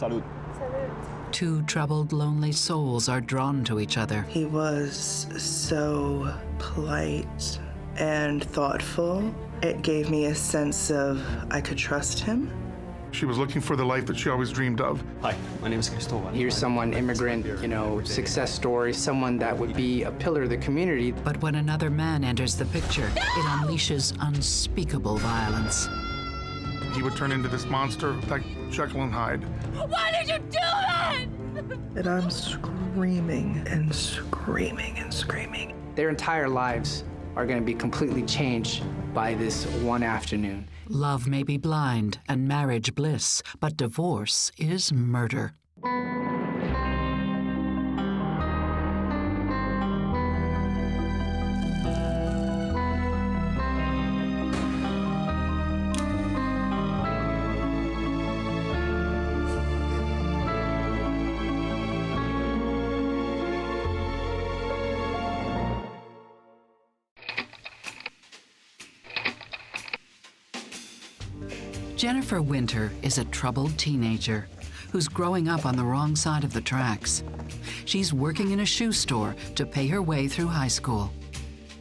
Salud. Two troubled, lonely souls are drawn to each other. He was so polite and thoughtful. It gave me a sense of I could trust him. She was looking for the life that she always dreamed of. Hi, my name is Cristobal. Here's someone, immigrant, success story, someone that would be a pillar of the community. But when another man enters the picture, it unleashes unspeakable violence. He would turn into this monster like Jekyll and Hyde. Why did you do that? And I'm screaming and screaming and screaming. Their entire lives are going to be completely changed by this one afternoon. Love may be blind and marriage bliss, but divorce is murder. Jennifer Winter is a troubled teenager who's growing up on the wrong side of the tracks. She's working in a shoe store to pay her way through high school.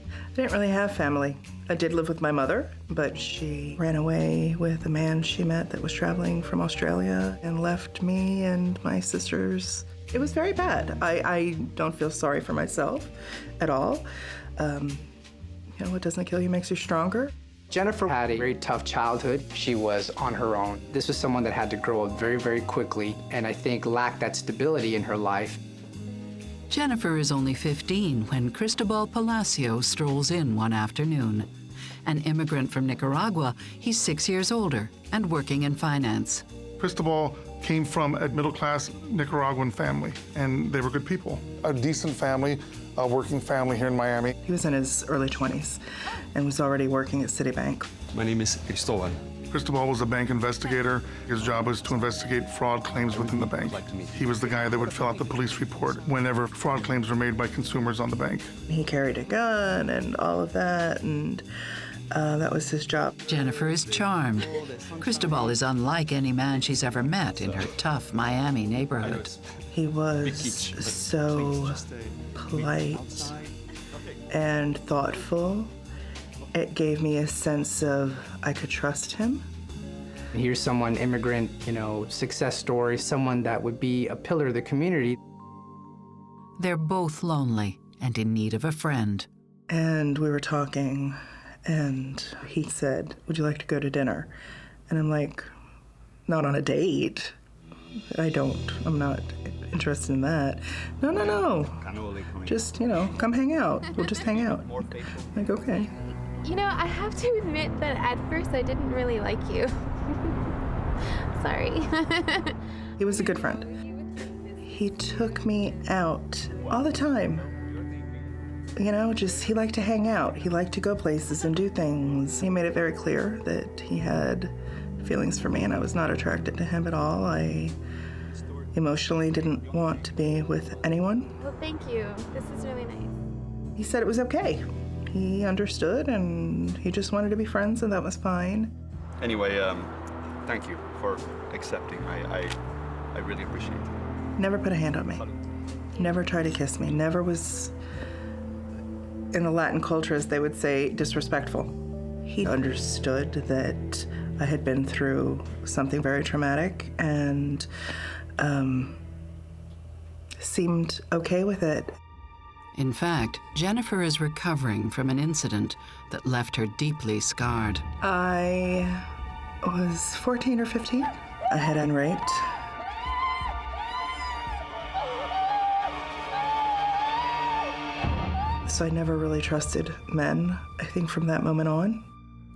I didn't really have family. I did live with my mother, but she ran away with a man she met that was traveling from Australia and left me and my sisters. It was very bad. I don't feel sorry for myself at all. What doesn't kill you makes you stronger. Jennifer had a very tough childhood. She was on her own. This was someone that had to grow up very, very quickly, and I think lacked that stability in her life. Jennifer is only 15 when Cristobal Palacio strolls in one afternoon. An immigrant from Nicaragua, he's 6 years older and working in finance. Cristobal came from a middle-class Nicaraguan family, and they were good people. A decent family, a working family here in Miami. He was in his early 20s and was already working at Citibank. My name is Cristobal. Cristobal was a bank investigator. His job was to investigate fraud claims within the bank. He was the guy that would fill out the police report whenever fraud claims were made by consumers on the bank. He carried a gun and all of that, and that was his job. Jennifer is charmed. Cristobal is unlike any man she's ever met in her tough Miami neighborhood. He was so polite and thoughtful. It gave me a sense of I could trust him. Here's someone, immigrant, success story, someone that would be a pillar of the community. They're both lonely and in need of a friend. And we were talking, and he said, "Would you like to go to dinner?" And I'm like, "Not on a date. I'm not interested in that." No. Just, come hang out. We'll just hang out. I'm like, okay. I have to admit that at first I didn't really like you. Sorry. He was a good friend. He took me out all the time. He liked to hang out. He liked to go places and do things. He made it very clear that he had feelings for me and I was not attracted to him at all. I emotionally didn't want to be with anyone. Well, thank you. This is really nice. He said it was okay. He understood and he just wanted to be friends and that was fine. Anyway, thank you for accepting. I really appreciate it. Never put a hand on me. Never tried to kiss me. Never was, in the Latin culture, as they would say, disrespectful. He understood that I had been through something very traumatic and seemed okay with it. In fact, Jennifer is recovering from an incident that left her deeply scarred. I was 14 or 15. I had been raped. So I never really trusted men, I think, from that moment on.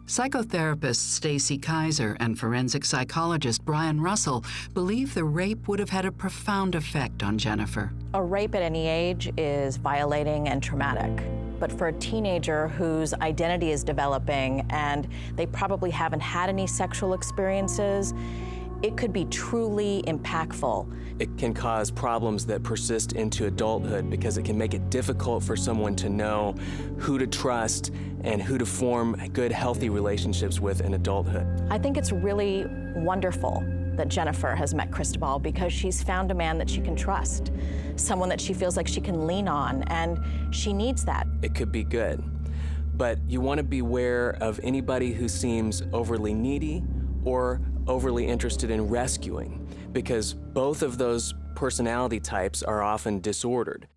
Psychotherapist Stacy Kaiser and forensic psychologist Brian Russell believe the rape would have had a profound effect on Jennifer. A rape at any age is violating and traumatic. But for a teenager whose identity is developing and they probably haven't had any sexual experiences, it could be truly impactful. It can cause problems that persist into adulthood because it can make it difficult for someone to know who to trust and who to form good, healthy relationships with in adulthood. I think it's really wonderful that Jennifer has met Cristobal because she's found a man that she can trust, someone that she feels like she can lean on, and she needs that. It could be good, but you want to beware of anybody who seems overly needy or overly interested in rescuing, because both of those personality types are often disordered.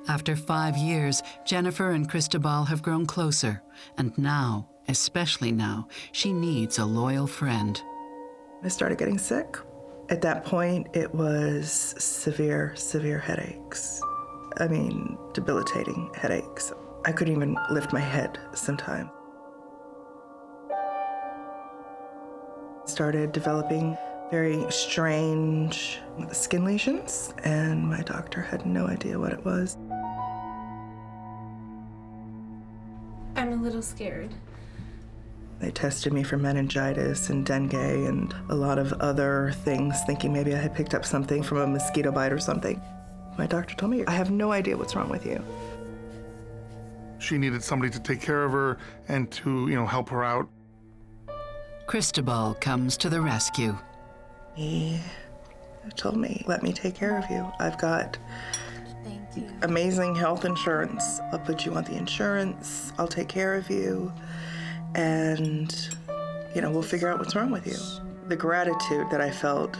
After 5 years, Jennifer and Cristobal have grown closer, and now, especially now, she needs a loyal friend. I started getting sick. At that point, it was severe, severe headaches. I mean, debilitating headaches. I couldn't even lift my head sometimes. Started developing very strange skin lesions, and my doctor had no idea what it was. I'm a little scared. They tested me for meningitis and dengue and a lot of other things, thinking maybe I had picked up something from a mosquito bite or something. My doctor told me, I have no idea what's wrong with you. She needed somebody to take care of her and to, help her out. Cristobal comes to the rescue. He told me, let me take care of you. I've got amazing health insurance. I'll put you on the insurance. I'll take care of you. And, we'll figure out what's wrong with you. The gratitude that I felt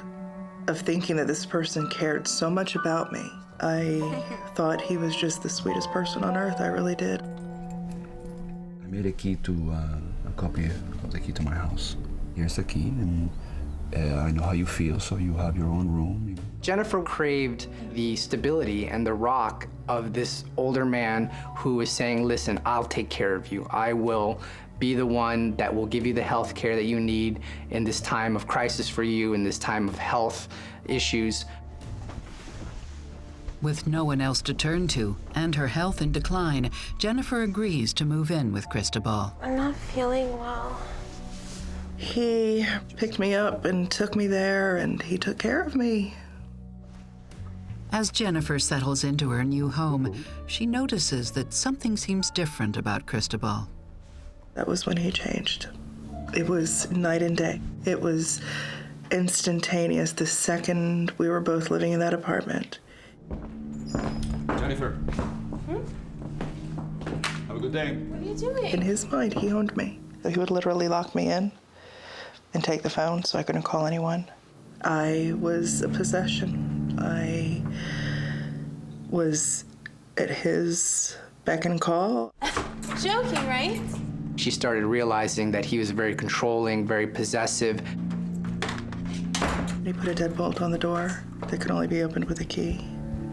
of thinking that this person cared so much about me. I thought he was just the sweetest person on earth. I really did. I made a key to a copy of the key to my house. Here's the key, and I know how you feel, so you have your own room. Jennifer craved the stability and the rock of this older man who is saying, listen, I'll take care of you. I will be the one that will give you the health care that you need in this time of crisis for you, in this time of health issues. With no one else to turn to and her health in decline, Jennifer agrees to move in with Cristobal. I'm not feeling well. He picked me up and took me there, and he took care of me. As Jennifer settles into her new home, she notices that something seems different about Cristobal. That was when he changed. It was night and day. It was instantaneous the second we were both living in that apartment. Jennifer. Have a good day. What are you doing? In his mind, he owned me. He would literally lock me in and take the phone so I couldn't call anyone. I was a possession. I was at his beck and call. Joking, right? She started realizing that he was very controlling, very possessive. He put a deadbolt on the door that could only be opened with a key,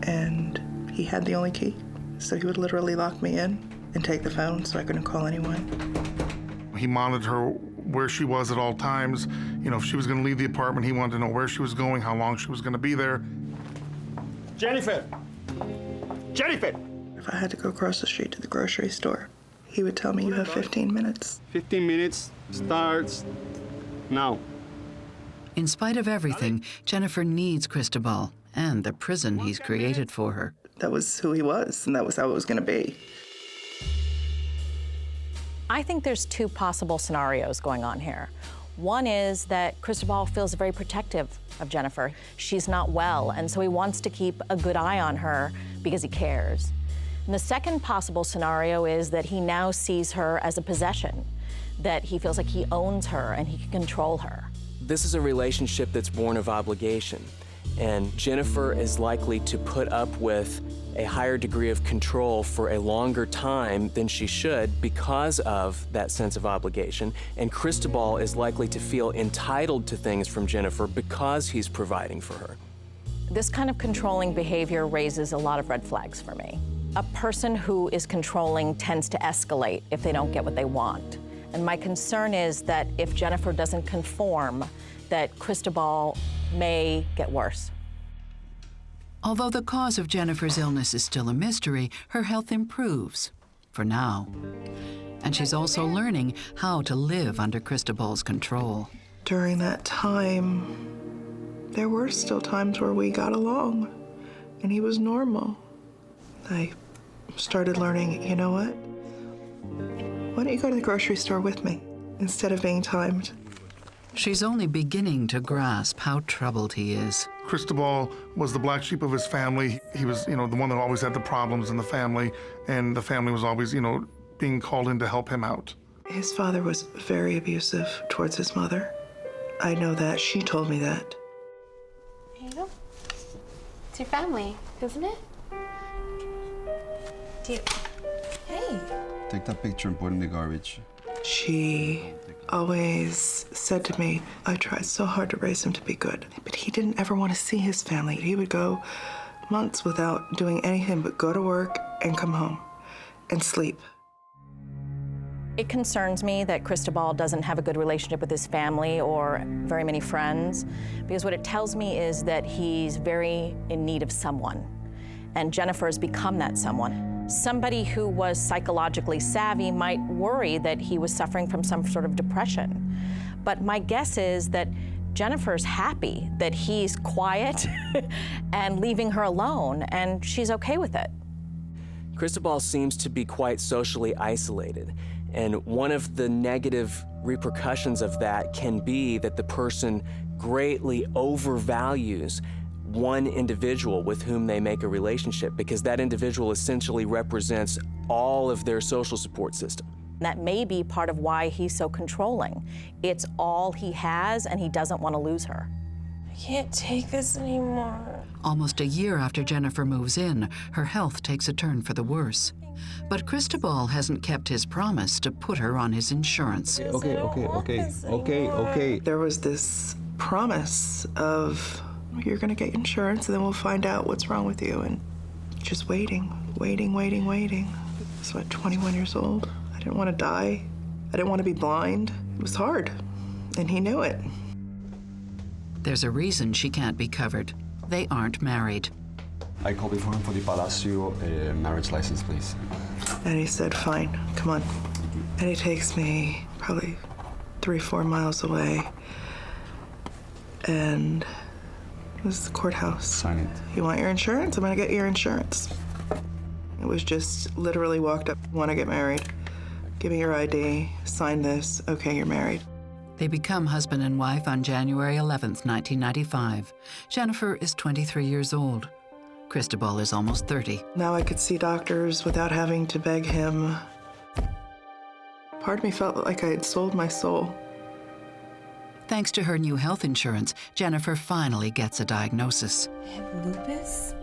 and he had the only key. So he would literally lock me in and take the phone so I couldn't call anyone. He monitored her where she was at all times. If she was going to leave the apartment, he wanted to know where she was going, how long she was going to be there. Jennifer! Jennifer! If I had to go across the street to the grocery store, he would tell me, you have 15 minutes. 15 minutes starts now. In spite of everything, Jennifer needs Cristobal and the prison he's created for her. That was who he was, and that was how it was going to be. I think there's two possible scenarios going on here. One is that Cristobal feels very protective of Jennifer. She's not well, and so he wants to keep a good eye on her because he cares. And the second possible scenario is that he now sees her as a possession, that he feels like he owns her and he can control her. This is a relationship that's born of obligation, and Jennifer is likely to put up with a higher degree of control for a longer time than she should because of that sense of obligation, and Cristobal is likely to feel entitled to things from Jennifer because he's providing for her. This kind of controlling behavior raises a lot of red flags for me. A person who is controlling tends to escalate if they don't get what they want. And my concern is that if Jennifer doesn't conform, that Cristobal may get worse. Although the cause of Jennifer's illness is still a mystery, her health improves, for now. And she's also learning how to live under Cristobal's control. During that time, there were still times where we got along, and he was normal. I started learning, you know what? Why don't you go to the grocery store with me instead of being timed? She's only beginning to grasp how troubled he is. Cristobal was the black sheep of his family. He was, the one that always had the problems in the family, and the family was always, being called in to help him out. His father was very abusive towards his mother. I know that. She told me that. Here you go. It's your family, isn't it? Hey. Take that picture and put it in the garbage. She always said to me, I tried so hard to raise him to be good, but he didn't ever want to see his family. He would go months without doing anything but go to work and come home and sleep. It concerns me that Cristobal doesn't have a good relationship with his family or very many friends, because what it tells me is that he's very in need of someone. And Jennifer has become that someone. Somebody who was psychologically savvy might worry that he was suffering from some sort of depression. But my guess is that Jennifer's happy that he's quiet and leaving her alone, and she's okay with it. Cristobal seems to be quite socially isolated, and one of the negative repercussions of that can be that the person greatly overvalues one individual with whom they make a relationship, because that individual essentially represents all of their social support system. That may be part of why he's so controlling. It's all he has, and he doesn't want to lose her. I can't take this anymore. Almost a year after Jennifer moves in, her health takes a turn for the worse. But Cristobal hasn't kept his promise to put her on his insurance. Okay. There was this promise of, you're gonna get insurance and then we'll find out what's wrong with you. And just waiting. So at 21 years old, I didn't want to die. I didn't want to be blind. It was hard, and he knew it. There's a reason she can't be covered. They aren't married. I called before for the Palacio marriage license, please. And he said, fine, come on. And he takes me probably 3-4 miles away. And this is the courthouse. Sign it. You want your insurance? I'm gonna get your insurance. It was just literally walked up, want to get married. Give me your ID, sign this, okay, you're married. They become husband and wife on January 11th, 1995. Jennifer is 23 years old. Cristobal is almost 30. Now I could see doctors without having to beg him. Part of me felt like I had sold my soul. Thanks to her new health insurance, Jennifer finally gets a diagnosis. I have lupus?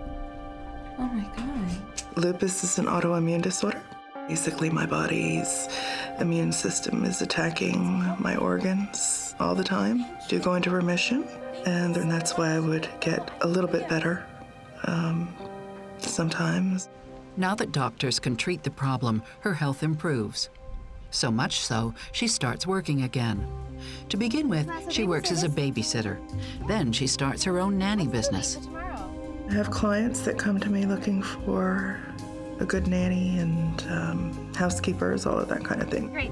Oh my God. Lupus is an autoimmune disorder. Basically, my body's immune system is attacking my organs all the time to go into remission. And then that's why I would get a little bit better sometimes. Now that doctors can treat the problem, her health improves. So much so, she starts working again. To begin with, she works as a babysitter. Then she starts her own nanny business. I have clients that come to me looking for a good nanny and housekeepers, all of that kind of thing. Great.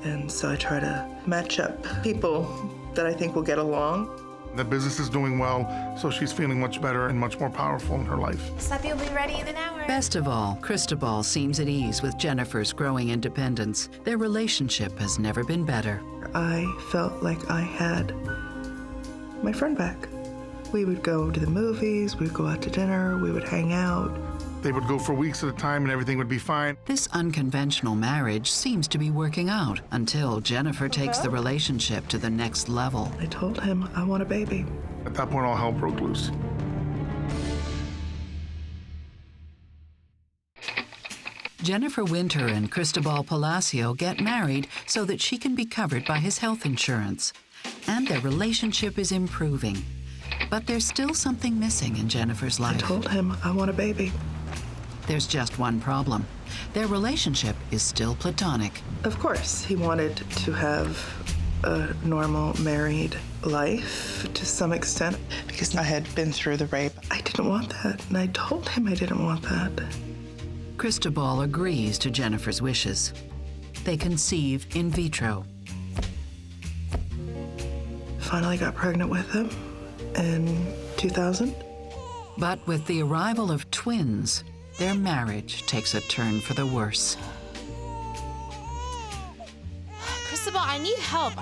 And so I try to match up people that I think will get along. The business is doing well, so she's feeling much better and much more powerful in her life. Slappy will be ready in an hour. Best of all, Cristobal seems at ease with Jennifer's growing independence. Their relationship has never been better. I felt like I had my friend back. We would go to the movies, we'd go out to dinner, we would hang out. They would go for weeks at a time and everything would be fine. This unconventional marriage seems to be working out until Jennifer takes the relationship to the next level. I told him I want a baby. At that point, all hell broke loose. Jennifer Winter and Cristobal Palacio get married so that she can be covered by his health insurance. And their relationship is improving. But there's still something missing in Jennifer's life. I told him I want a baby. There's just one problem. Their relationship is still platonic. Of course, he wanted to have a normal married life to some extent because I had been through the rape. I didn't want that, and I told him I didn't want that. Cristobal agrees to Jennifer's wishes. They conceive in vitro. Finally got pregnant with him in 2000. But with the arrival of twins, their marriage takes a turn for the worse. Cristobal, I need help.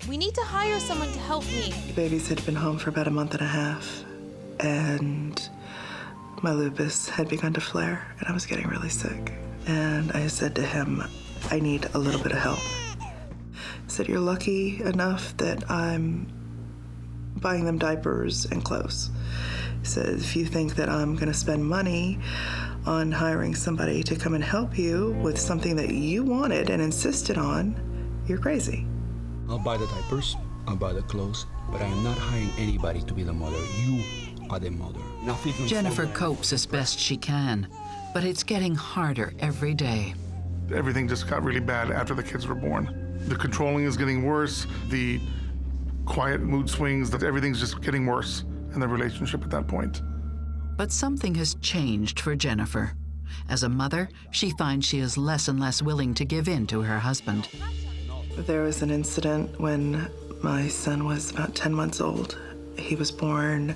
We need to hire someone to help me. The babies had been home for about a month and a half, and my lupus had begun to flare, and I was getting really sick. And I said to him, I need a little bit of help. I said, you're lucky enough that I'm buying them diapers and clothes. He said, if you think that I'm gonna spend money on hiring somebody to come and help you with something that you wanted and insisted on, you're crazy. I'll buy the diapers, I'll buy the clothes, but I am not hiring anybody to be the mother. You are the mother. Jennifer copes as best she can, but it's getting harder every day. Everything just got really bad after the kids were born. The controlling is getting worse, the quiet mood swings, that everything's just getting worse in the relationship at that point. But something has changed for Jennifer. As a mother, she finds she is less and less willing to give in to her husband. There was an incident when my son was about 10 months old. He was born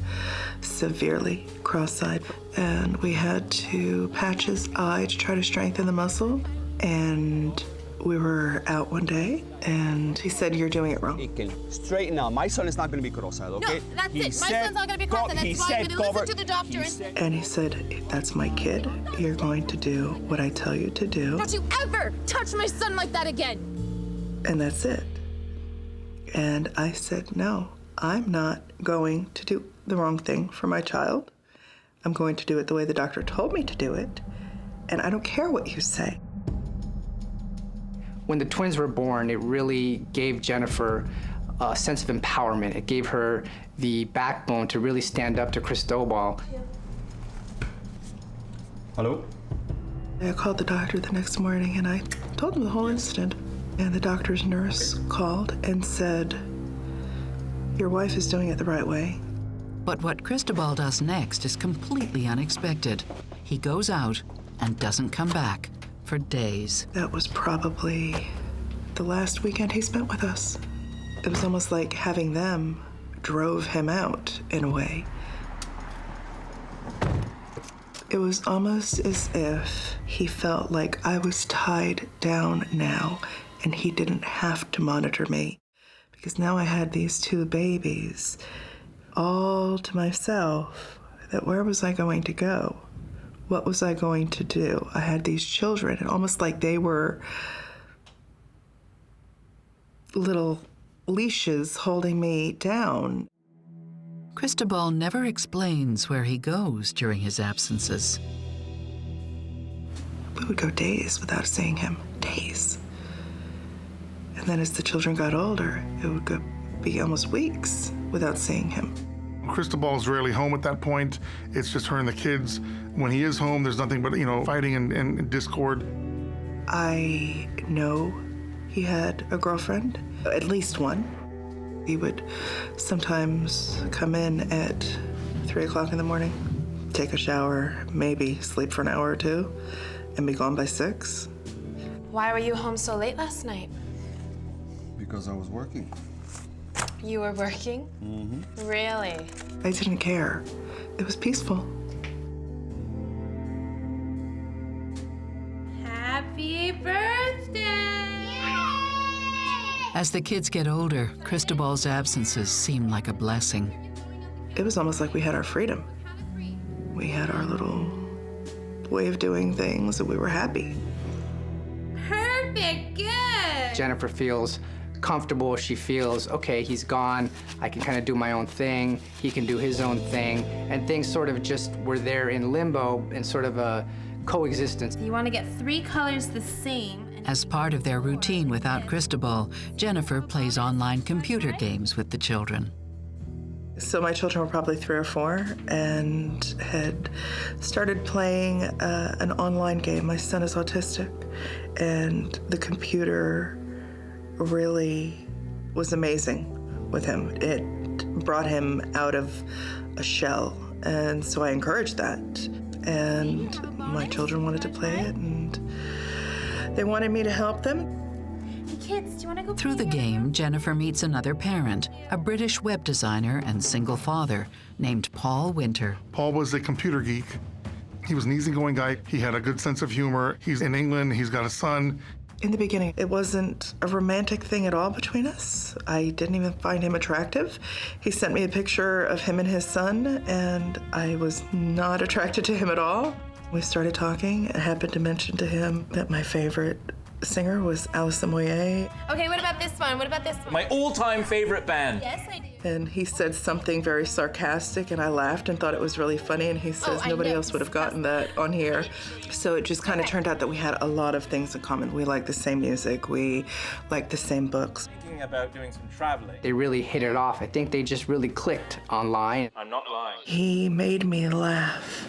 severely cross-eyed, and we had to patch his eye to try to strengthen the muscle. And we were out one day, and he said, you're doing it wrong. Straighten out. My son is not going to be cross-eyed, okay? No, that's it. My son's not going to be cross-eyed. That's why I'm going to listen to the doctor. And he said, if that's my kid, you're going to do what I tell you to do. Don't you ever touch my son like that again. And that's it. And I said, no, I'm not going to do the wrong thing for my child. I'm going to do it the way the doctor told me to do it. And I don't care what you say. When the twins were born, it really gave Jennifer a sense of empowerment. It gave her the backbone to really stand up to Cristobal. Hello? I called the doctor the next morning, and I told him the whole incident. And the doctor's nurse called and said, your wife is doing it the right way. But what Cristobal does next is completely unexpected. He goes out and doesn't come back for days. That was probably the last weekend he spent with us. It was almost like having them drove him out in a way. It was almost as if he felt like I was tied down now and he didn't have to monitor me, because now I had these two babies all to myself. That where was I going to go? What was I going to do? I had these children, and almost like they were little leashes holding me down. Cristobal never explains where he goes during his absences. We would go days without seeing him, days. And then as the children got older, it would be almost weeks without seeing him. Cristobal's rarely home at that point. It's just her and the kids. When he is home, there's nothing but, fighting and discord. I know he had a girlfriend, at least one. He would sometimes come in at 3 o'clock in the morning, take a shower, maybe sleep for an hour or two, and be gone by 6. Why were you home so late last night? Because I was working. You were working? Mm-hmm. Really? I didn't care. It was peaceful. Happy birthday! As the kids get older, Cristobal's absences seem like a blessing. It was almost like we had our freedom. We had our little way of doing things, and we were happy. Perfect, good! Jennifer feels comfortable. She feels, okay, he's gone. I can kind of do my own thing. He can do his own thing. And things sort of just were there in limbo in sort of a coexistence. You want to get 3 colors the same. As part of their routine without Cristobal, Jennifer plays online computer games with the children. So my children were probably 3 or 4 and had started playing an online game. My son is autistic, and the computer really was amazing with him. It brought him out of a shell, and so I encouraged that. And my children wanted to play it, and they wanted me to help them. Kids, do you want to go Through the game, Jennifer meets another parent, a British web designer and single father named Paul Winter. Paul was a computer geek. He was an easygoing guy. He had a good sense of humor. He's in England. He's got a son. In the beginning, it wasn't a romantic thing at all between us. I didn't even find him attractive. He sent me a picture of him and his son, and I was not attracted to him at all. We started talking. I happened to mention to him that my favorite singer was Alison Moyet. Okay, what about this one? What about this one? My all-time favorite band. Yes, I do. And he said something very sarcastic, and I laughed and thought it was really funny, and he says nobody else would have gotten that on here. So it just kind of turned out that we had a lot of things in common. We like the same music, we like the same books. Thinking about doing some traveling. They really hit it off. I think they just really clicked online. I'm not lying. He made me laugh.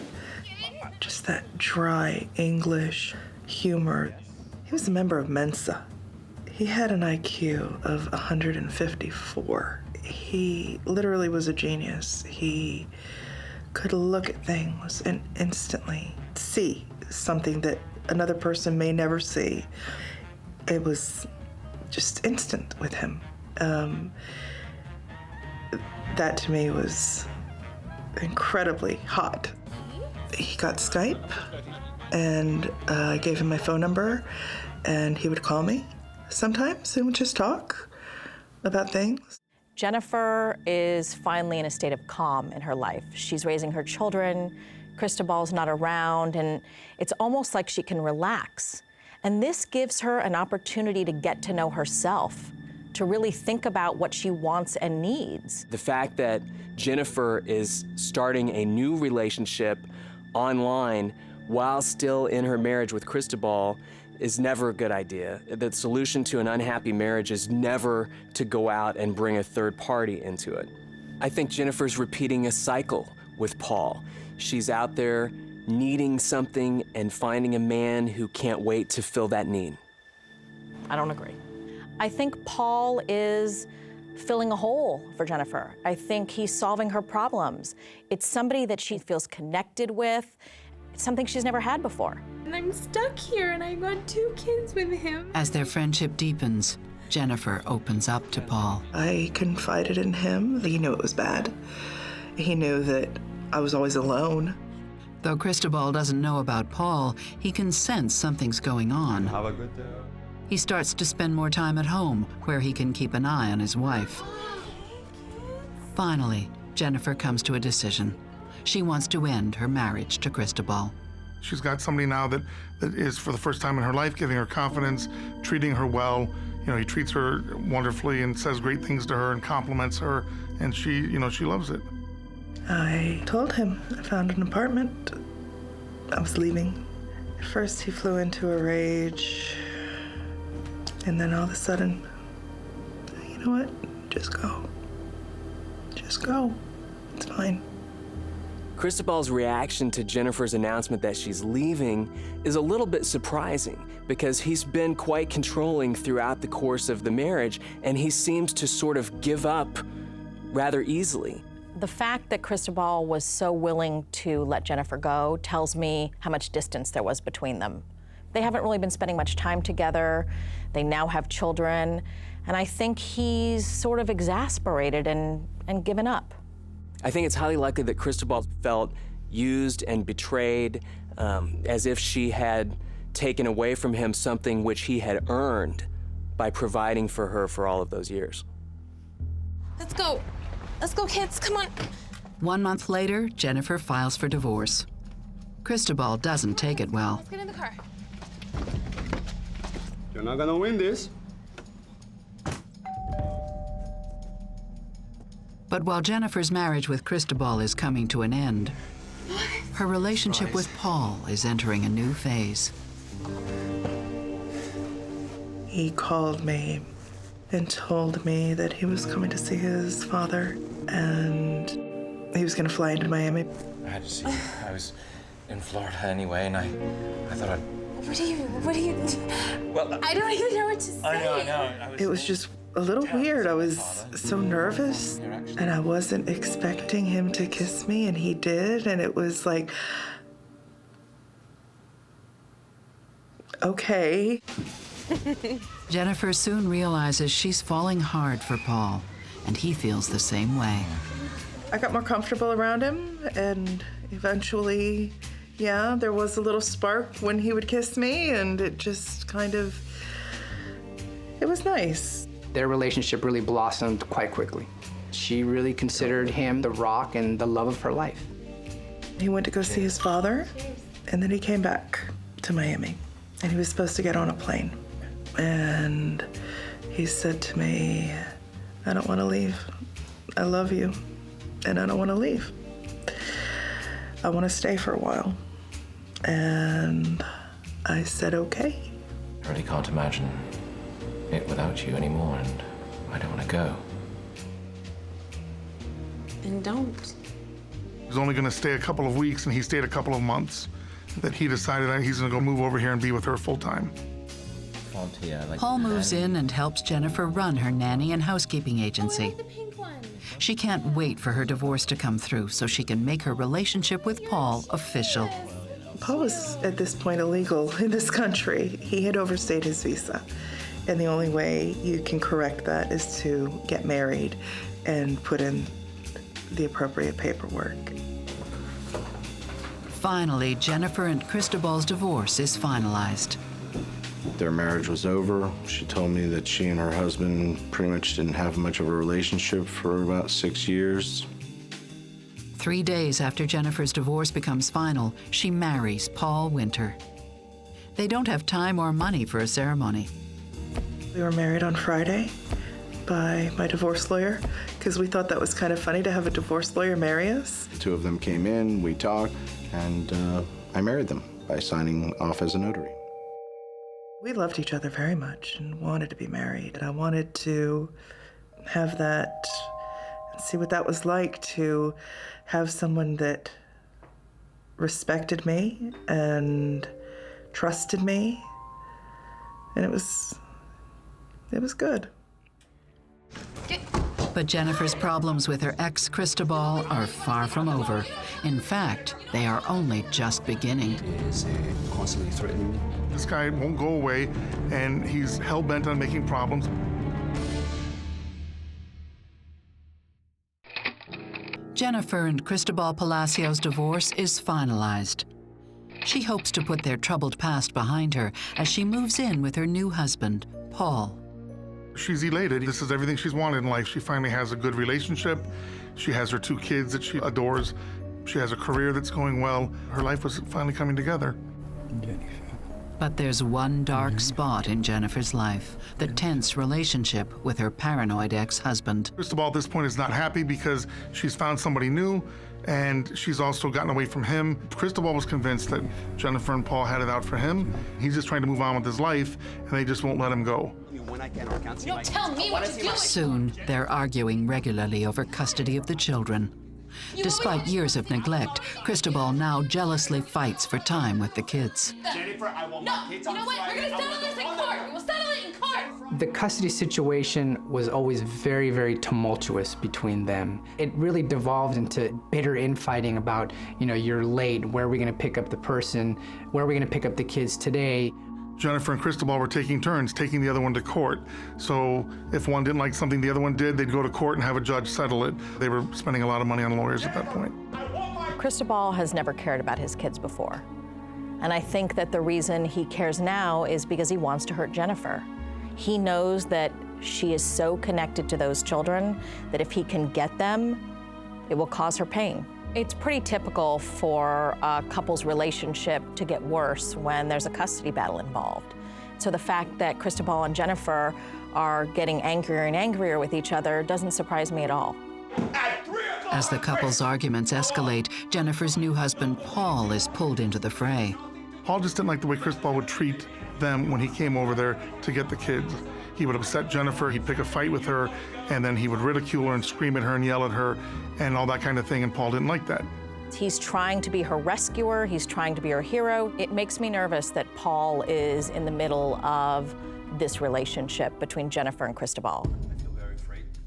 Just that dry English humor. He was a member of Mensa. He had an IQ of 154. He literally was a genius. He could look at things and instantly see something that another person may never see. It was just instant with him. That to me was incredibly hot. He got Skype, and I gave him my phone number, and he would call me sometimes and would just talk about things. Jennifer is finally in a state of calm in her life. She's raising her children, Cristobal's not around, and it's almost like she can relax. And this gives her an opportunity to get to know herself, to really think about what she wants and needs. The fact that Jennifer is starting a new relationship online while still in her marriage with Cristobal is never a good idea. The solution to an unhappy marriage is never to go out and bring a third party into it. I think Jennifer's repeating a cycle with Paul. She's out there needing something and finding a man who can't wait to fill that need. I don't agree. I think Paul is filling a hole for Jennifer. I think he's solving her problems. It's somebody that she feels connected with. It's something she's never had before. And I'm stuck here, and I got 2 kids with him. As their friendship deepens, Jennifer opens up to Paul. I confided in him. He knew it was bad. He knew that I was always alone. Though Cristobal doesn't know about Paul, he can sense something's going on. Have a good day. He starts to spend more time at home, where he can keep an eye on his wife. Finally, Jennifer comes to a decision. She wants to end her marriage to Cristobal. She's got somebody now that is, for the first time in her life, giving her confidence, treating her well. You know, he treats her wonderfully and says great things to her and compliments her, and she loves it. I told him I found an apartment. I was leaving. At first, he flew into a rage, and then all of a sudden, you know what? Just go. Just go. It's fine. Cristobal's reaction to Jennifer's announcement that she's leaving is a little bit surprising because he's been quite controlling throughout the course of the marriage, and he seems to sort of give up rather easily. The fact that Cristobal was so willing to let Jennifer go tells me how much distance there was between them. They haven't really been spending much time together. They now have children, and I think he's sort of exasperated and given up. I think it's highly likely that Cristobal felt used and betrayed, as if she had taken away from him something which he had earned by providing for her for all of those years. Let's go. Let's go, kids. Come on. 1 month later, Jennifer files for divorce. Cristobal doesn't take it well. Let's get in the car. You're not gonna win this. But while Jennifer's marriage with Cristobal is coming to an end, her relationship with Paul is entering a new phase. He called me and told me that he was coming to see his father, and he was gonna fly into Miami. I had to see you. I was in Florida anyway, and I thought I'd... What do you... Well, I don't even know what to say. I know. It was just a little weird. I was so nervous, and I wasn't expecting him to kiss me, and he did, and it was like, okay. Jennifer soon realizes she's falling hard for Paul, and he feels the same way. I got more comfortable around him, and eventually, yeah, there was a little spark when he would kiss me, and it just kind of It was nice. Their relationship really blossomed quite quickly. She really considered him the rock and the love of her life. He went to go see his father, and then he came back to Miami, and he was supposed to get on a plane. And he said to me, I don't want to leave. I love you, and I don't want to leave. I want to stay for a while. And I said, okay. I really can't imagine it without you anymore, and I don't want to go. And don't. He was only going to stay a couple of weeks, and he stayed a couple of months. That he decided that he's going to go move over here and be with her full time. Paul moves in and helps Jennifer run her nanny and housekeeping agency. The pink one. She can't wait for her divorce to come through so she can make her relationship with Paul official. Paul was at this point illegal in this country. He had overstayed his visa. And the only way you can correct that is to get married and put in the appropriate paperwork. Finally, Jennifer and Cristobal's divorce is finalized. Their marriage was over. She told me that she and her husband pretty much didn't have much of a relationship for about 6 years. 3 days after Jennifer's divorce becomes final, she marries Paul Winter. They don't have time or money for a ceremony. We were married on Friday by my divorce lawyer because we thought that was kind of funny to have a divorce lawyer marry us. The two of them came in, we talked, and I married them by signing off as a notary. We loved each other very much and wanted to be married. And I wanted to have that, see what that was like to have someone that respected me and trusted me. And it was good. But Jennifer's problems with her ex, Cristobal, are far from over. In fact, they are only just beginning. Is constantly threatening me. This guy won't go away, and he's hell-bent on making problems. Jennifer and Cristobal Palacio's divorce is finalized. She hopes to put their troubled past behind her as she moves in with her new husband, Paul. She's elated. This is everything she's wanted in life. She finally has a good relationship. She has her 2 kids that she adores. She has a career that's going well. Her life was finally coming together. But there's one dark spot in Jennifer's life, the tense relationship with her paranoid ex-husband. Cristobal at this point is not happy because she's found somebody new, and she's also gotten away from him. Cristobal was convinced that Jennifer and Paul had it out for him. He's just trying to move on with his life, and they just won't let him go. Don't tell me what to do. Soon, they're arguing regularly over custody of the children. Despite years of neglect, Cristobal now jealously fights for time with the kids. Jennifer, I want my kids on the way. We're gonna settle this in court. We will settle it in court. The custody situation was always very, very tumultuous between them. It really devolved into bitter infighting about, you're late, where are we gonna pick up the person, where are we gonna pick up the kids today? Jennifer and Cristobal were taking turns, taking the other one to court. So if one didn't like something the other one did, they'd go to court and have a judge settle it. They were spending a lot of money on lawyers at that point. Cristobal has never cared about his kids before. And I think that the reason he cares now is because he wants to hurt Jennifer. He knows that she is so connected to those children that if he can get them, it will cause her pain. It's pretty typical for a couple's relationship to get worse when there's a custody battle involved. So the fact that Cristobal and Jennifer are getting angrier and angrier with each other doesn't surprise me at all. As the couple's arguments escalate, Jennifer's new husband, Paul, is pulled into the fray. Paul just didn't like the way Cristobal would treat them when he came over there to get the kids. He would upset Jennifer, he'd pick a fight with her, and then he would ridicule her and scream at her and yell at her and all that kind of thing, and Paul didn't like that. He's trying to be her rescuer, he's trying to be her hero. It makes me nervous that Paul is in the middle of this relationship between Jennifer and Cristobal.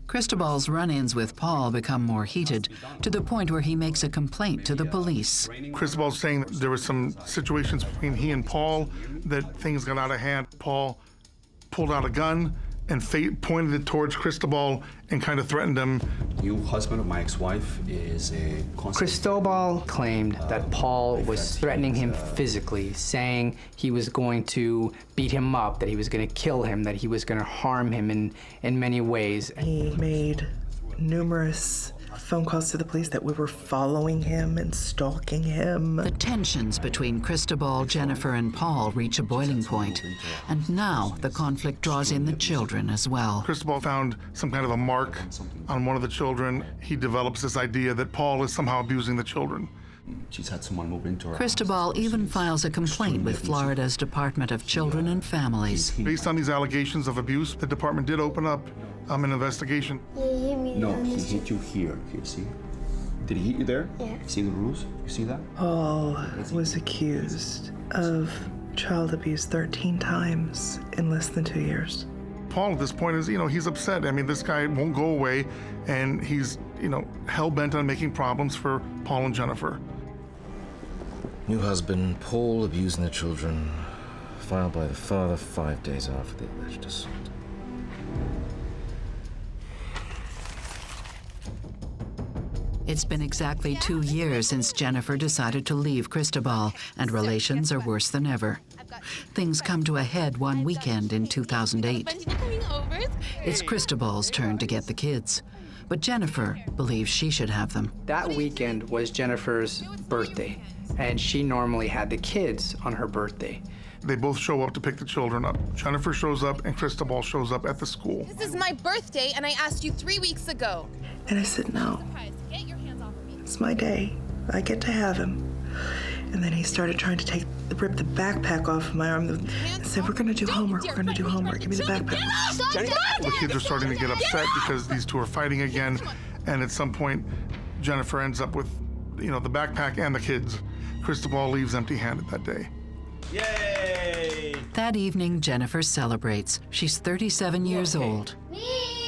Cristobal's run-ins with Paul become more heated, to the point where he makes a complaint to the police. Cristobal's saying that there were some situations between he and Paul that things got out of hand. Paul pulled out a gun and fate pointed it towards Cristobal and kind of threatened him. New husband of my ex-wife is a Cristobal claimed that Paul was threatening him physically, saying he was going to beat him up, that he was going to kill him, that he was going to harm him in many ways. He made numerous phone calls to the police that we were following him and stalking him. The tensions between Cristobal, Jennifer, and Paul reach a boiling point, and now the conflict draws in the children as well. Cristobal found some kind of a mark on one of the children. He develops this idea that Paul is somehow abusing the children. She's had someone move into her Cristobal house. even files a complaint with Florida's Department of Children and Families. Based on these allegations of abuse, the department did open up an investigation. No, he hit you here. Here, see? Did he hit you there? Yeah. See the bruise? You see that? Paul was accused of child abuse 13 times in less than 2 years. Paul at this point is, he's upset. I mean, this guy won't go away, and he's, hell-bent on making problems for Paul and Jennifer. New husband, Paul abusing the children. Filed by the father 5 days after the alleged assault. It's been exactly 2 years since Jennifer decided to leave Cristobal, and relations are worse than ever. Things come to a head one weekend in 2008. It's Cristobal's turn to get the kids, but Jennifer believes she should have them. That weekend was Jennifer's birthday, and she normally had the kids on her birthday. They both show up to pick the children up. Jennifer shows up, and Cristobal shows up at the school. This is my birthday, and I asked you 3 weeks ago. And I said, no, Get your hands off of me. it's my day. I get to have him. And then he started trying to rip the backpack off of my arm and said, we're gonna do homework, we're gonna do homework, give me the backpack. The kids are starting to get upset because these two are fighting again, and at some point, Jennifer ends up with, the backpack and the kids. Cristobal leaves empty-handed that day. Yay! That evening, Jennifer celebrates. She's 37 years old.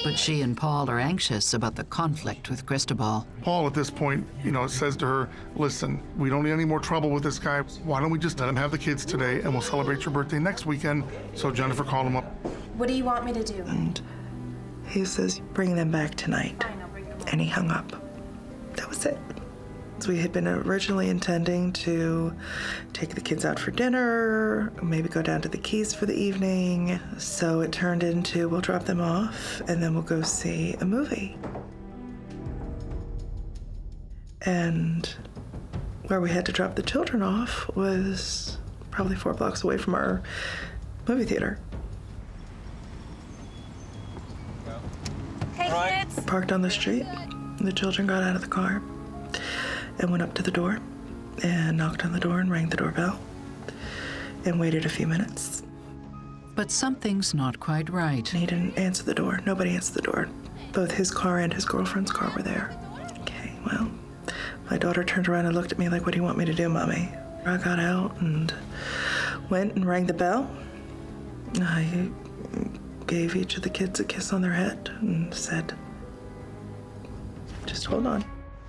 But she and Paul are anxious about the conflict with Cristobal. Paul, at this point, says to her, listen, we don't need any more trouble with this guy. Why don't we just let him have the kids today, and we'll celebrate your birthday next weekend? So Jennifer called him up. What do you want me to do? And he says, bring them back tonight. And he hung up. That was it. So we had been originally intending to take the kids out for dinner, maybe go down to the Keys for the evening. So it turned into, we'll drop them off and then we'll go see a movie. And where we had to drop the children off was probably 4 blocks away from our movie theater. Hey, kids! Parked on the street, the children got out of the car and went up to the door and knocked on the door and rang the doorbell and waited a few minutes. But something's not quite right. He didn't answer the door. Nobody answered the door. Both his car and his girlfriend's car were there. Okay, well, my daughter turned around and looked at me like, what do you want me to do, Mommy? I got out and went and rang the bell. I gave each of the kids a kiss on their head and said, just hold on.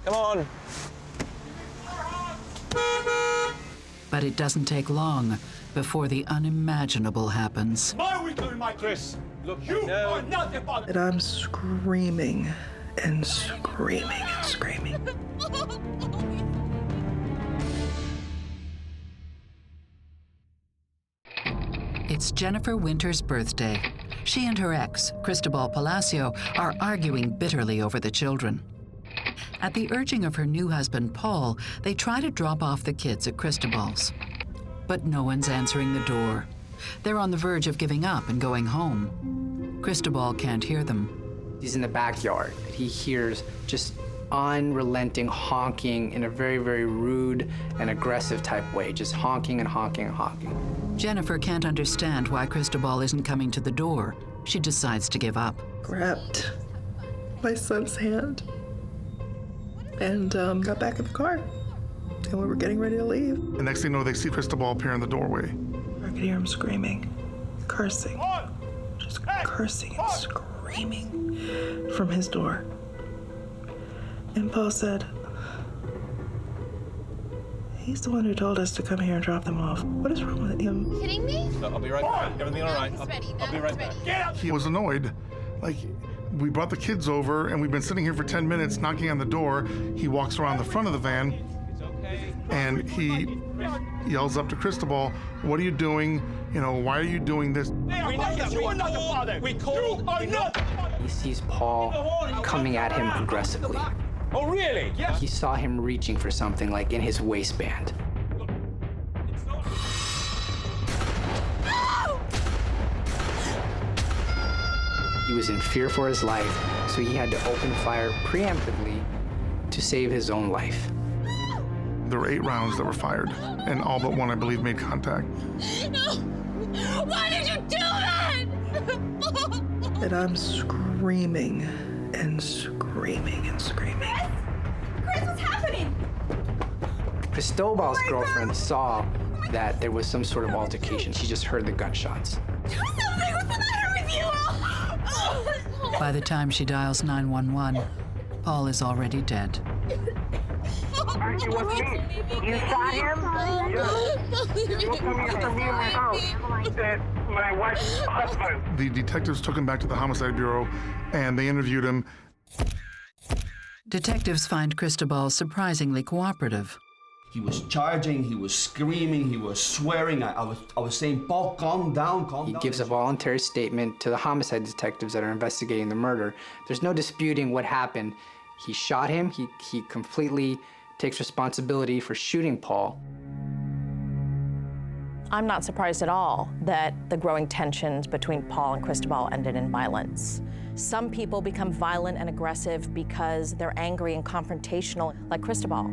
Come on. But it doesn't take long before the unimaginable happens. My weekend, my Chris. Look, you are nothing but. And I'm screaming and screaming and screaming. It's Jennifer Winter's birthday. She and her ex, Cristobal Palacio, are arguing bitterly over the children. At the urging of her new husband, Paul, they try to drop off the kids at Cristobal's. But no one's answering the door. They're on the verge of giving up and going home. Cristobal can't hear them. He's in the backyard. He hears just unrelenting honking in a very, very rude and aggressive type way, just honking and honking and honking. Jennifer can't understand why Cristobal isn't coming to the door. She decides to give up. Grabbed my son's hand and got back in the car. And we were getting ready to leave. The next thing you know, they see Cristobal appear in the doorway. I could hear him screaming, cursing, just cursing and screaming from his door. And Paul said, He's the one who told us to come here and drop them off. What is wrong with him? Kidding me? I'll be right back. Everything all right? He's ready. I'll be right back. Get out! He was annoyed. Like, we brought the kids over and we've been sitting here for 10 minutes knocking on the door. He walks around the front of the van and he yells up to Cristobal, "What are you doing? You know, why are you doing this?" We know that you are not the father. We called. You are not. He sees Paul coming at him aggressively. Oh, really? Yeah. He saw him reaching for something like in his waistband. He was in fear for his life, so he had to open fire preemptively to save his own life. There were 8 rounds that were fired, and all but one, I believe, made contact. No! Why did you do that? And I'm screaming and screaming and screaming. Chris, what's happening? Cristobal's girlfriend saw that there was some sort of altercation. She just heard the gunshots. Do something! What's the matter with you? By the time she dials 911, Paul is already dead. Aren't you with me? You saw him? You told me to leave my house. My wife's husband. The detectives took him back to the Homicide Bureau and they interviewed him. Detectives find Cristobal surprisingly cooperative. He was charging, he was screaming, he was swearing. I was saying, "Paul, calm down, calm down." He gives a voluntary statement to the homicide detectives that are investigating the murder. There's no disputing what happened. He shot him. He completely takes responsibility for shooting Paul. I'm not surprised at all that the growing tensions between Paul and Cristobal ended in violence. Some people become violent and aggressive because they're angry and confrontational, like Cristobal.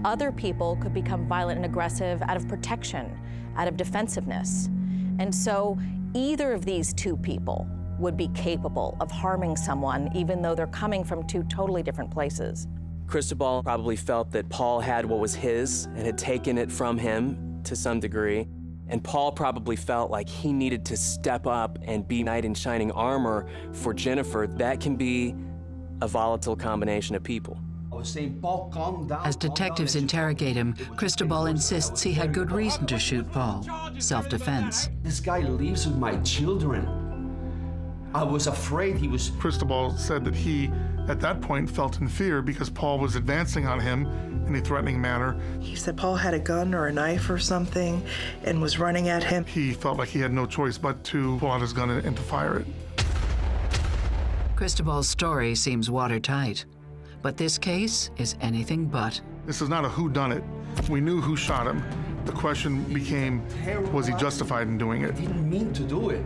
Other people could become violent and aggressive out of protection, out of defensiveness. And so either of these two people would be capable of harming someone, even though they're coming from two totally different places. Cristobal probably felt that Paul had what was his and had taken it from him to some degree. And Paul probably felt like he needed to step up and be knight in shining armor for Jennifer. That can be a volatile combination of people. I was saying, "Paul, calm down." As detectives interrogate him, Cristobal insists he had good reason to shoot Paul. Self-defense. This guy lives with my children. I was afraid he was... Cristobal said that he, at that point, felt in fear because Paul was advancing on him in a threatening manner. He said Paul had a gun or a knife or something and was running at him. He felt like he had no choice but to pull out his gun and to fire it. Cristobal's story seems watertight, but this case is anything but. This is not a whodunit. We knew who shot him. The question became, was he justified in doing it? I didn't mean to do it.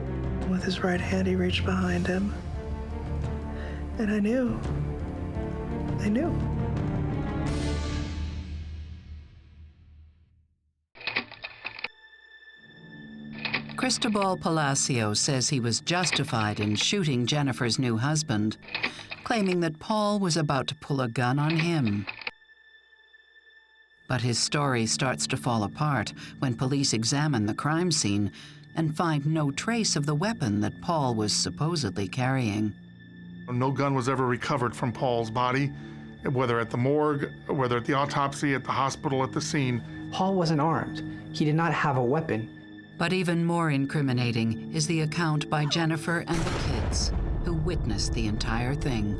With his right hand, he reached behind him. And I knew. I knew. Cristobal Palacio says he was justified in shooting Jennifer's new husband, claiming that Paul was about to pull a gun on him. But his story starts to fall apart when police examine the crime scene and find no trace of the weapon that Paul was supposedly carrying. No gun was ever recovered from Paul's body, whether at the morgue, whether at the autopsy, at the hospital, at the scene. Paul wasn't armed. He did not have a weapon. But even more incriminating is the account by Jennifer and the kids, who witnessed the entire thing.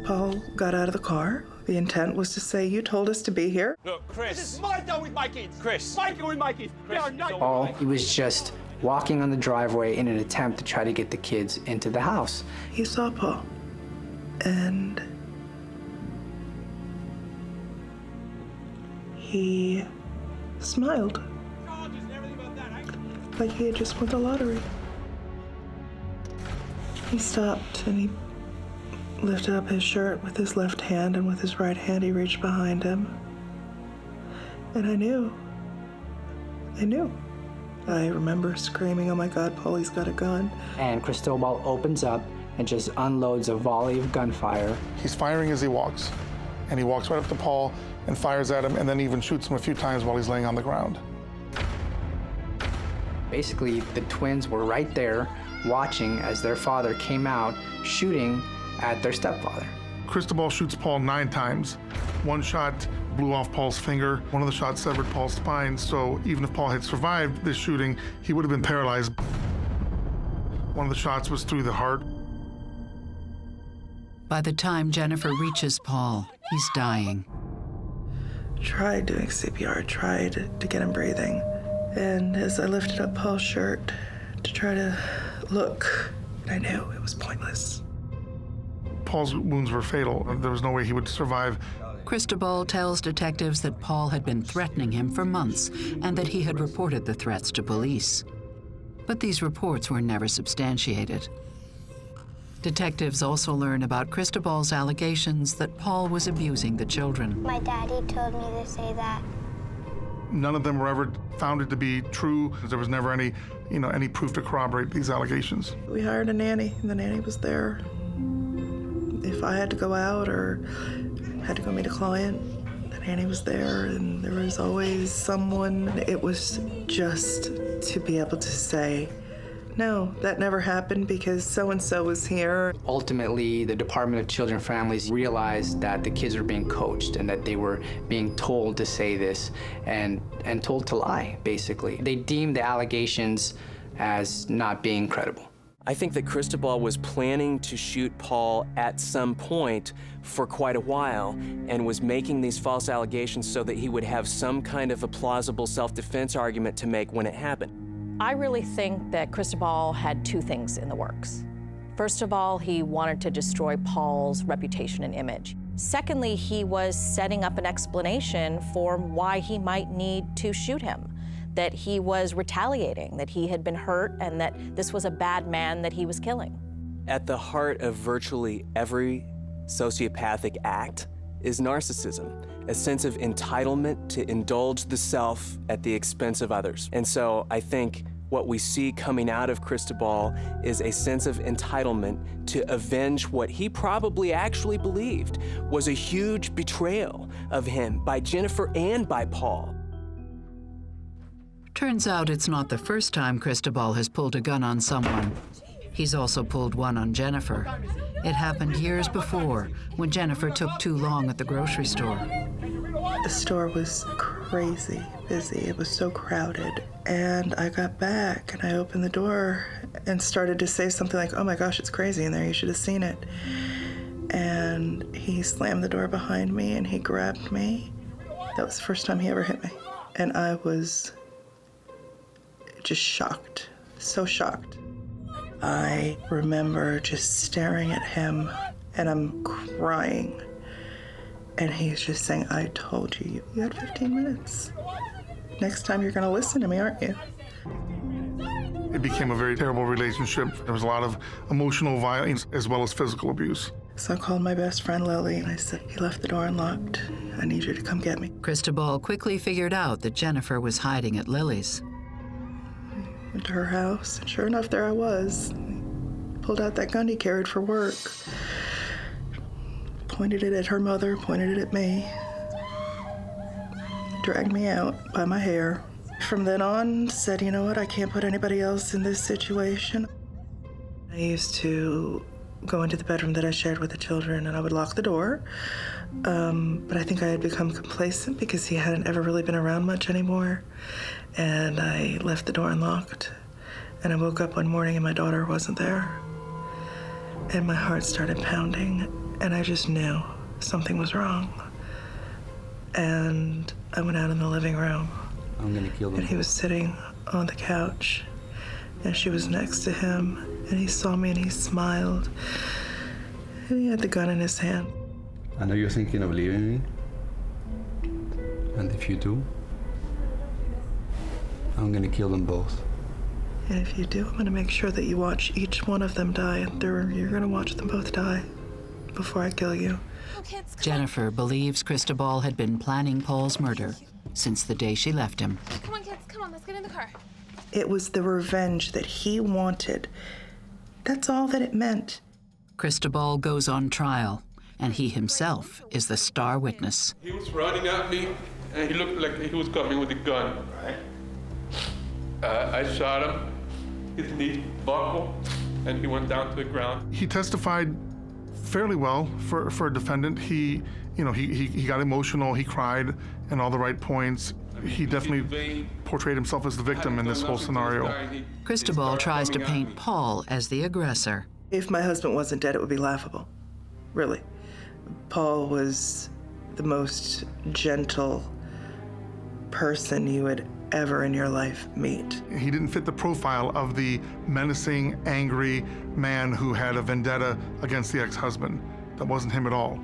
Paul got out of the car. The intent was to say, "You told us to be here." Look, Chris. This is my time with my kids. Chris. My time with my kids. They are not. Paul, he was just walking on the driveway in an attempt to try to get the kids into the house. He saw Paul. And he smiled. Like he had just won the lottery. He stopped and he lifted up his shirt with his left hand, and with his right hand he reached behind him. And I knew. I remember screaming, "Oh my God, Paulie's got a gun." And Cristobal opens up and just unloads a volley of gunfire. He's firing as he walks, and he walks right up to Paul and fires at him, and then even shoots him a few times while he's laying on the ground. Basically, the twins were right there watching as their father came out shooting at their stepfather. Cristobal shoots Paul 9 times. One shot blew off Paul's finger. One of the shots severed Paul's spine, so even if Paul had survived this shooting, he would have been paralyzed. One of the shots was through the heart. By the time Jennifer reaches Paul, he's dying. Tried doing CPR, tried to get him breathing. And as I lifted up Paul's shirt to try to look, I knew it was pointless. Paul's wounds were fatal. There was no way he would survive. Cristobal tells detectives that Paul had been threatening him for months and that he had reported the threats to police. But these reports were never substantiated. Detectives also learn about Cristobal's allegations that Paul was abusing the children. My daddy told me to say that. None of them were ever found to be true. There was never any proof to corroborate these allegations. We hired a nanny, and the nanny was there. If I had to go out or had to go meet a client, the nanny was there, and there was always someone. It was just to be able to say, no, that never happened because so-and-so was here. Ultimately, the Department of Children and Families realized that the kids were being coached and that they were being told to say this and told to lie, basically. They deemed the allegations as not being credible. I think that Cristobal was planning to shoot Paul at some point for quite a while and was making these false allegations so that he would have some kind of a plausible self-defense argument to make when it happened. I really think that Cristobal had two things in the works. First of all, he wanted to destroy Paul's reputation and image. Secondly, he was setting up an explanation for why he might need to shoot him, that he was retaliating, that he had been hurt, and that this was a bad man that he was killing. At the heart of virtually every sociopathic act is narcissism, a sense of entitlement to indulge the self at the expense of others. And so I think what we see coming out of Cristobal is a sense of entitlement to avenge what he probably actually believed was a huge betrayal of him by Jennifer and by Paul. Turns out it's not the first time Cristobal has pulled a gun on someone. He's also pulled one on Jennifer. It happened years before, when Jennifer took too long at the grocery store. The store was crazy busy. It was so crowded. And I got back and I opened the door and started to say something like, oh my gosh, it's crazy in there. You should have seen it. And he slammed the door behind me and he grabbed me. That was the first time he ever hit me. And I was just shocked, so shocked. I remember just staring at him and I'm crying. And he's just saying, I told you, you had 15 minutes. Next time you're gonna listen to me, aren't you? It became a very terrible relationship. There was a lot of emotional violence as well as physical abuse. So I called my best friend Lily and I said, he left the door unlocked. I need you to come get me. Cristobal quickly figured out that Jennifer was hiding at Lily's. Went to her house, and sure enough, there I was. Pulled out that gun he carried for work. Pointed it at her mother, pointed it at me. Dragged me out by my hair. From then on, said, you know what, I can't put anybody else in this situation. I used to go into the bedroom that I shared with the children, and I would lock the door. But I think I had become complacent because he hadn't ever really been around much anymore. And I left the door unlocked. And I woke up one morning and my daughter wasn't there. And my heart started pounding. And I just knew something was wrong. And I went out in the living room. I'm gonna kill them. And he was sitting on the couch. And she was next to him. And he saw me and he smiled. And he had the gun in his hand. I know you're thinking of leaving me. And if you do, I'm gonna kill them both. And if you do, I'm gonna make sure that you watch each one of them die. And you're gonna watch them both die before I kill you. Jennifer believes Cristobal had been planning Paul's murder since the day she left him. Come on, kids, come on, let's get in the car. It was the revenge that he wanted. That's all that it meant. Cristobal goes on trial, and he himself is the star witness. He was running at me, and he looked like he was coming with a gun. I shot him. His knee buckled, and he went down to the ground. He testified fairly well for a defendant. He got emotional, he cried in all the right points. He definitely portrayed himself as the victim in this whole scenario. Cristobal tries to paint Paul as the aggressor. If my husband wasn't dead, it would be laughable, really. Paul was the most gentle person you would ever in your life meet. He didn't fit the profile of the menacing, angry man who had a vendetta against the ex-husband. That wasn't him at all.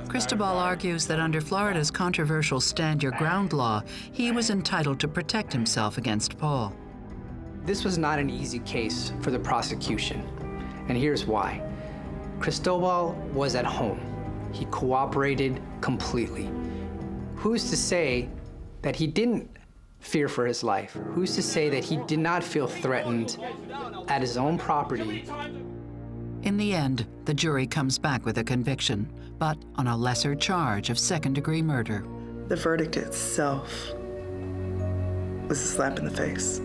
Cristobal argues that under Florida's controversial Stand Your Ground law, he was entitled to protect himself against Paul. This was not an easy case for the prosecution, and here's why. Cristobal was at home. He cooperated completely. Who's to say that he didn't fear for his life? Who's to say that he did not feel threatened at his own property? In the end, the jury comes back with a conviction, but on a lesser charge of second-degree murder. The verdict itself was a slap in the face.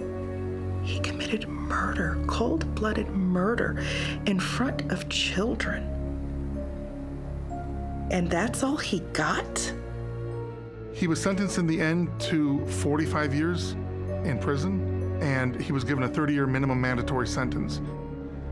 He committed murder, cold-blooded murder, in front of children. And that's all he got? He was sentenced in the end to 45 years in prison, and he was given a 30-year minimum mandatory sentence.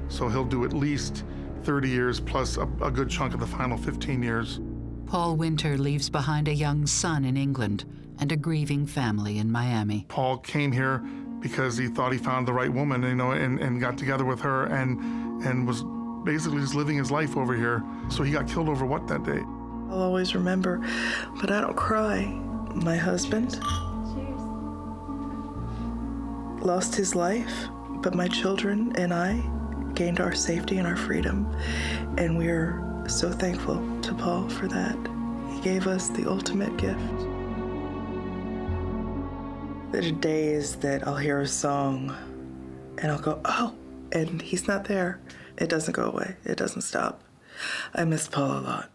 So he'll do at least 30 years plus a good chunk of the final 15 years. Paul Winter leaves behind a young son in England and a grieving family in Miami. Paul came here because he thought he found the right woman, and got together with her and was basically just living his life over here. So he got killed over what that day? I'll always remember, but I don't cry. My husband lost his life, but my children and I gained our safety and our freedom, and we're so thankful to Paul for that. He gave us the ultimate gift. There are days that I'll hear a song and I'll go, oh, and he's not there. It doesn't go away. It doesn't stop. I miss Paul a lot.